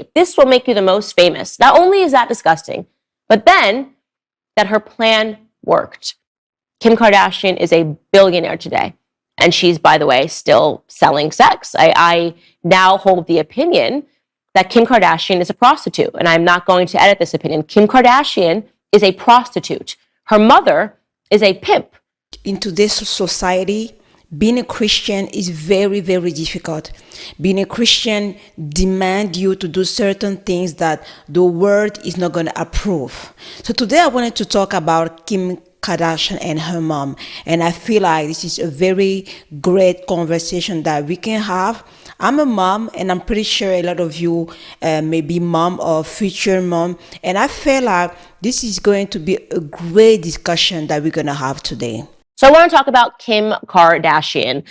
tape. This will make you the most famous. Not only is that disgusting, but then that her plan worked. Kim Kardashian is a billionaire today. And she's, by the way, still selling sex. I now hold the opinion that Kim Kardashian is a prostitute. And I'm not going to edit this opinion. Kim Kardashian is a prostitute. Her mother is a pimp. In today's society, being a Christian is very, very difficult. Being a Christian demands you to do certain things that the world is not going to approve. So today I wanted to talk about Kim Kardashian and her mom. And I feel like this is a very great conversation that we can have. I'm a mom, and I'm pretty sure a lot of you may be mom or future mom. And I feel like this is going to be a great discussion that we're going to have today. So I want to talk about Kim Kardashian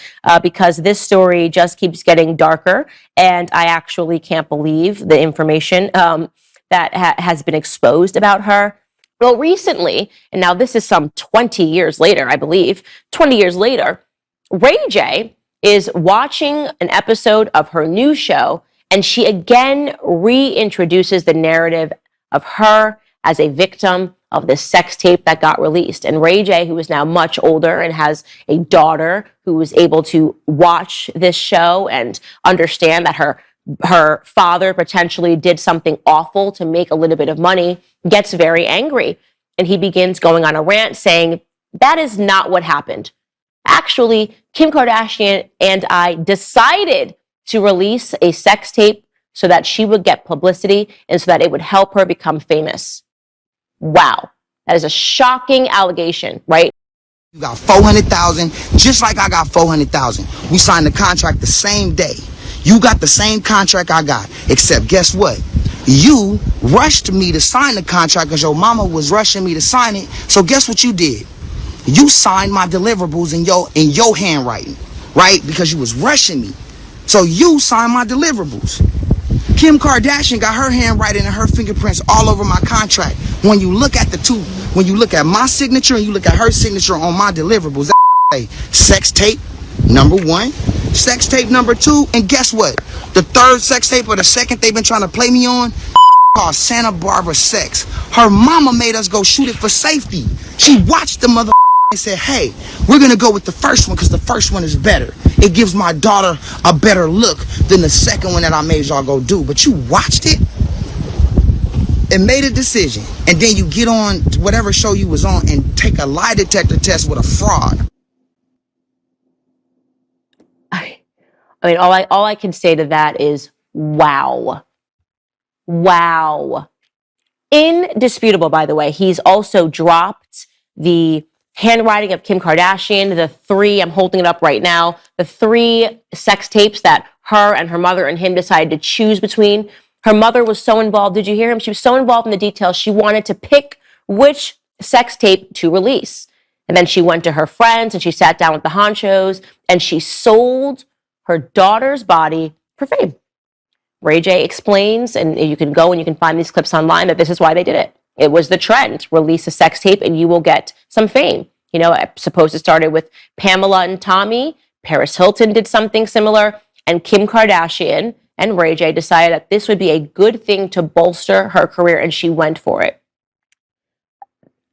because this story just keeps getting darker, and I actually can't believe the information that has been exposed about her. Well, recently, and now this is some 20 years later, I believe, 20 years later, Ray J is watching an episode of her new show, and she again reintroduces the narrative of her as a victim of this sex tape that got released. And Ray J, who is now much older and has a daughter who was able to watch this show and understand that her father potentially did something awful to make a little bit of money, gets very angry. And he begins going on a rant saying, that is not what happened. Actually, Kim Kardashian and I decided to release a sex tape so that she would get publicity and so that it would help her become famous. Wow. That is a shocking allegation, right? You got 400,000, just like I got 400,000. We signed the contract the same day. You got the same contract I got, except guess what? You rushed me to sign the contract because your mama was rushing me to sign it. So guess what you did? You signed my deliverables in your handwriting, right? Because you was rushing me. So you signed my deliverables. Kim Kardashian got her handwriting and her fingerprints all over my contract. When you look at the two, when you look at my signature and you look at her signature on my deliverables, that sex tape number 1, sex tape number 2, and guess what? The third sex tape or the second they've been trying to play me on called Santa Barbara Sex. Her mama made us go shoot it for safety. She watched the mother and said, hey, we're going to go with the first one because the first one is better. It gives my daughter a better look than the second one that I made y'all go do. But you watched it and made a decision. And then you get on whatever show you was on and take a lie detector test with a fraud. I mean, all I can say to that is, wow. Wow. Indisputable, by the way. He's also dropped the handwriting of Kim Kardashian, the 3, I'm holding it up right now, the 3 sex tapes that her and her mother and him decided to choose between. Her mother was so involved. Did you hear him? She was so involved in the details. She wanted to pick which sex tape to release. And then she went to her friends and she sat down with the honchos and she sold her daughter's body for fame. Ray J explains, and you can go and you can find these clips online, that this is why they did it. It was the trend. Release a sex tape and you will get some fame. You know, I suppose it started with Pamela and Tommy. Paris Hilton did something similar. And Kim Kardashian and Ray J decided that this would be a good thing to bolster her career, and she went for it.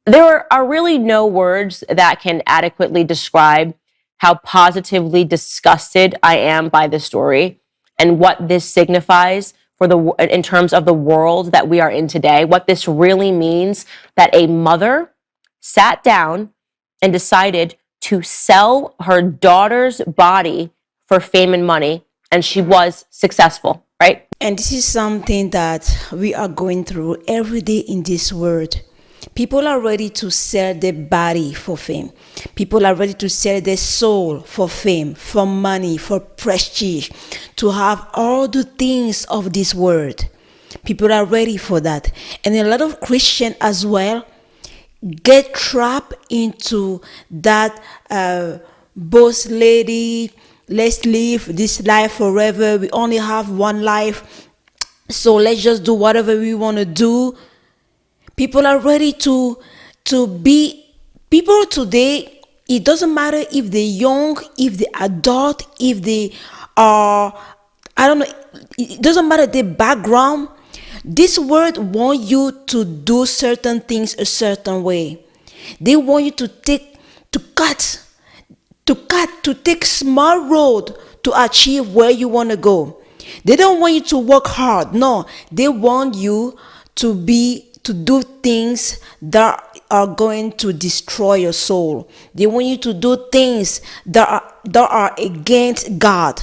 There are really no words that can adequately describe how positively disgusted I am by this story and what this signifies in terms of the world that we are in today, what this really means, that a mother sat down and decided to sell her daughter's body for fame and money, and she was successful, right? And this is something that we are going through every day in this world. People are ready to sell their body for fame. People are ready to sell their soul for fame, for money, for prestige, to have all the things of this world. People are ready for that. And a lot of Christians as well get trapped into that boss lady, let's live this life forever. We only have one life, so let's just do whatever we want to do. People are ready to be people today. It doesn't matter if they're young, if they're adult, if they are, I don't know, it doesn't matter the background. This world want you to do certain things a certain way. They want you to take small road to achieve where you want to go. They don't want you to work hard. No, they want you to do things that are going to destroy your soul. They want you to do things that are against God.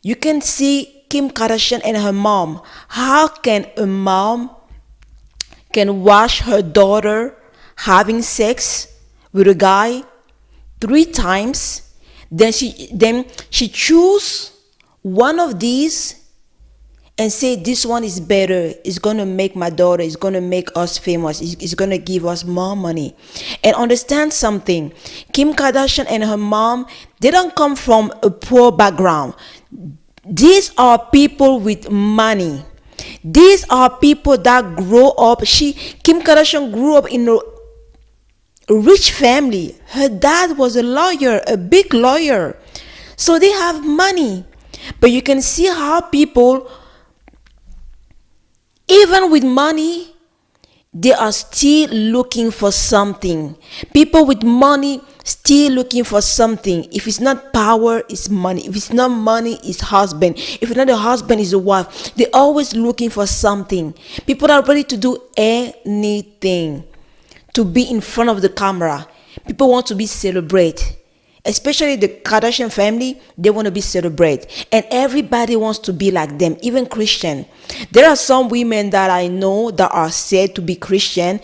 You can see Kim Kardashian and her mom. How can a mom can watch her daughter having sex with a guy 3 times, then she choose one of these and say this one is better, it's gonna make my daughter, it's gonna make us famous, it's gonna give us more money. And understand something, Kim Kardashian and her mom, they don't come from a poor background. These are people with money. These are people that grow up. Kim Kardashian grew up in a rich family. Her dad was a lawyer, a big lawyer. So they have money. But you can see how people, even with money, they are still looking for something. People with money still looking for something. If it's not power, it's money. If it's not money, it's husband. If it's not a husband, it's a wife. They're always looking for something. People are ready to do anything to be in front of the camera. People want to be celebrated. Especially the Kardashian family, they want to be celebrated. And everybody wants to be like them, even Christian. There are some women that I know that are said to be Christian.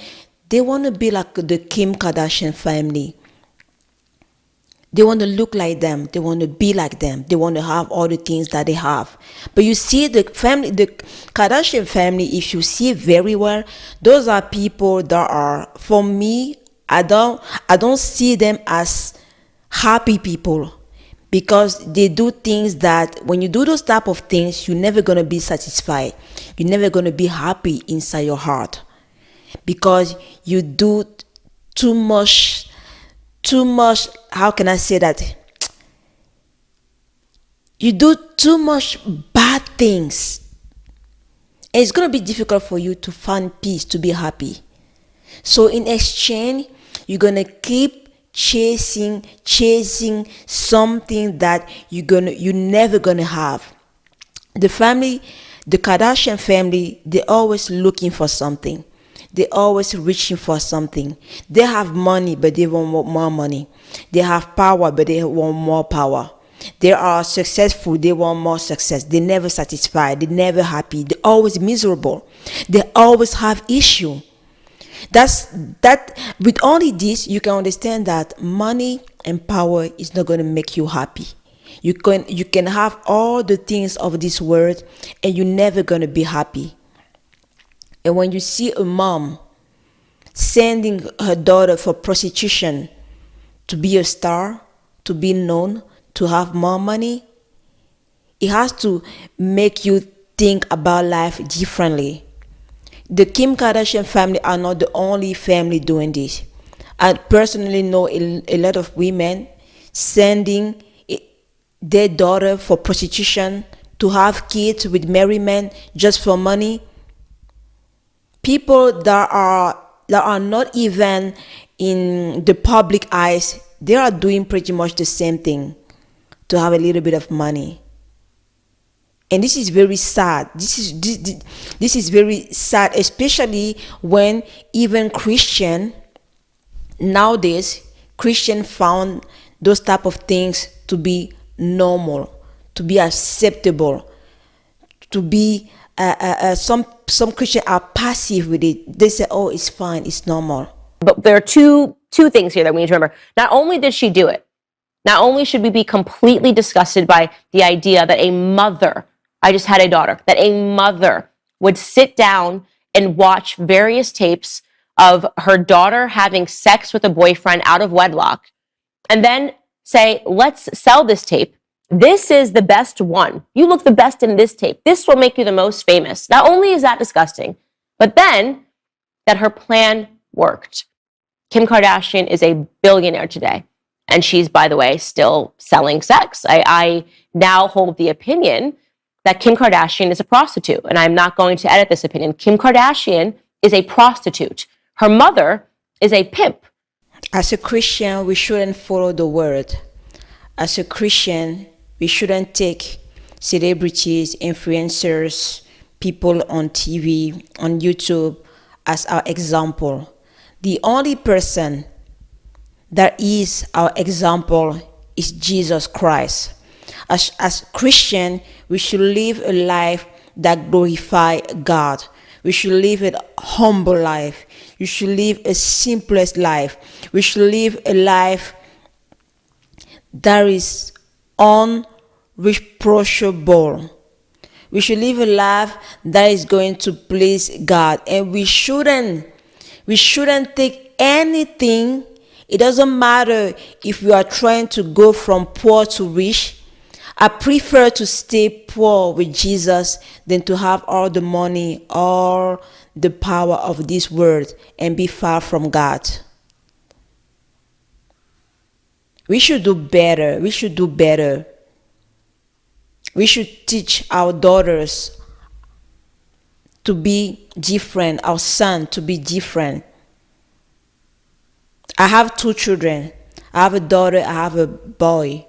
They want to be like the Kim Kardashian family. They want to look like them. They want to be like them. They want to have all the things that they have. But you see the Kardashian family, if you see very well, those are people that are, for me, I don't see them as happy people, because they do things that when you do those type of things, you're never going to be satisfied. You're never going to be happy inside your heart, because you do too much, how can I say that? You do too much bad things. And it's going to be difficult for you to find peace, to be happy. So in exchange, you're going to keep chasing something that you're never gonna have. The Kardashian family, they're always looking for something. They're always reaching for something. They have money, but they want more money. They have power, but they want more power. They are successful, they want more success. They're never satisfied, they're never happy, they're always miserable. They always have issue. That with only this, you can understand that money and power is not going to make you happy. You can have all the things of this world, and you're never going to be happy. And when you see a mom sending her daughter for prostitution to be a star, to be known, to have more money, it has to make you think about life differently. The Kim Kardashian family are not the only family doing this. I personally know a lot of women sending their daughter for prostitution, to have kids with married men just for money. People that are not even in the public eyes, they are doing pretty much the same thing to have a little bit of money. And this is very sad. This is very sad, especially when even nowadays, Christian found those type of things to be normal, to be acceptable, to be some Christians are passive with it. They say, "Oh, it's fine, it's normal." But there are two things here that we need to remember. Not only did she do it, not only should we be completely disgusted by the idea that a mother, I just had a daughter, that a mother would sit down and watch various tapes of her daughter having sex with a boyfriend out of wedlock, and then say, let's sell this tape. This is the best one. You look the best in this tape. This will make you the most famous. Not only is that disgusting, but then that her plan worked. Kim Kardashian is a billionaire today. And she's, by the way, still selling sex. I now hold the opinion that Kim Kardashian is a prostitute, and I'm not going to edit this opinion. Kim Kardashian is a prostitute. Her mother is a pimp. As a Christian, we shouldn't follow the word. As a Christian, we shouldn't take celebrities, influencers, people on TV, on YouTube as our example. The only person that is our example is Jesus Christ. As Christian, we should live a life that glorifies God. We should live a humble life. You should live a simplest life. We should live a life that is unreproachable. We should live a life that is going to please God. And we shouldn't take anything. It doesn't matter if you are trying to go from poor to rich. I prefer to stay poor with Jesus than to have all the money, all the power of this world, and be far from God. We should do better. We should do better. We should teach our daughters to be different, our son to be different. I have 2 children. I have a daughter, I have a boy.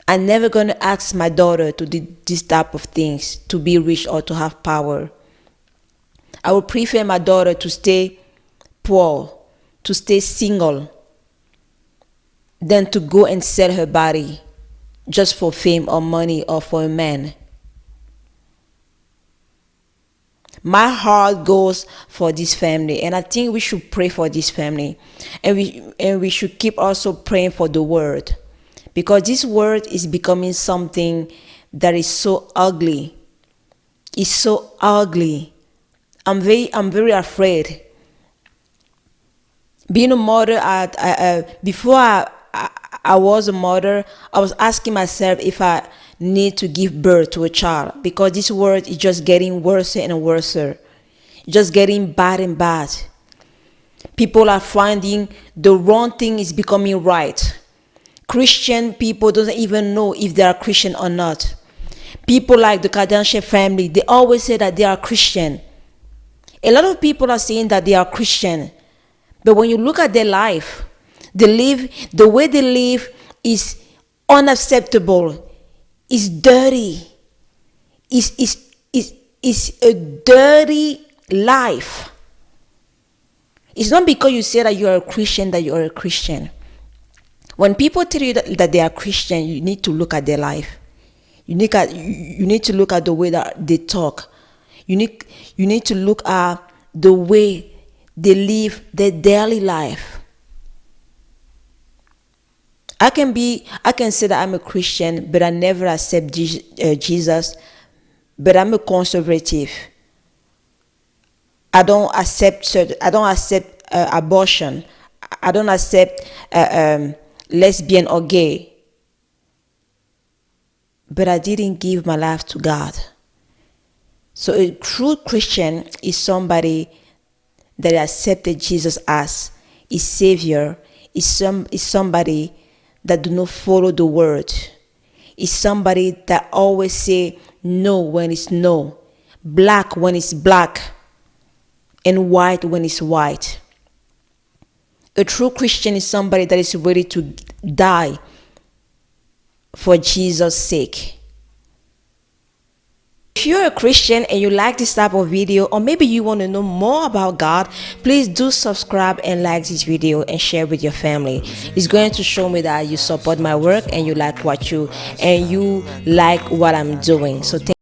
I'm never going to ask my daughter to do this type of things, to be rich or to have power. I would prefer my daughter to stay poor, to stay single, than to go and sell her body just for fame or money or for a man. My heart goes for this family, and I think we should pray for this family, and we should keep also praying for the world, because this world is becoming something that is so ugly. It's so ugly. I'm very afraid. Being a mother, before I was a mother, I was asking myself if I need to give birth to a child, because this world is just getting worse and worse. Just getting bad and bad. People are finding the wrong thing is becoming right. Christian people don't even know if they are Christian or not. People like the Kardashian family, they always say that they are Christian. A lot of people are saying that they are Christian, but when you look at their life, the way they live is unacceptable. It's dirty. It's a dirty life. It's not because you say that you are a Christian that you are a Christian. When people tell you that they are Christian, you need to look at their life. You need to look at the way that they talk. You need to look at the way they live their daily life. I can say that I'm a Christian, but I never accept Jesus. But I'm a conservative. I don't accept abortion. I don't accept lesbian or gay. But I didn't give my life to God. So a true Christian is somebody that accepted Jesus as his Savior. Is somebody that do not follow the word. Is somebody that always say no when it's no, black when it's black, and white when it's white. A true Christian is somebody that is ready to die for Jesus' sake. If you're a Christian and you like this type of video, or maybe you want to know more about God, please do subscribe and like this video and share with your family. It's going to show me that you support my work and you like what I'm doing. So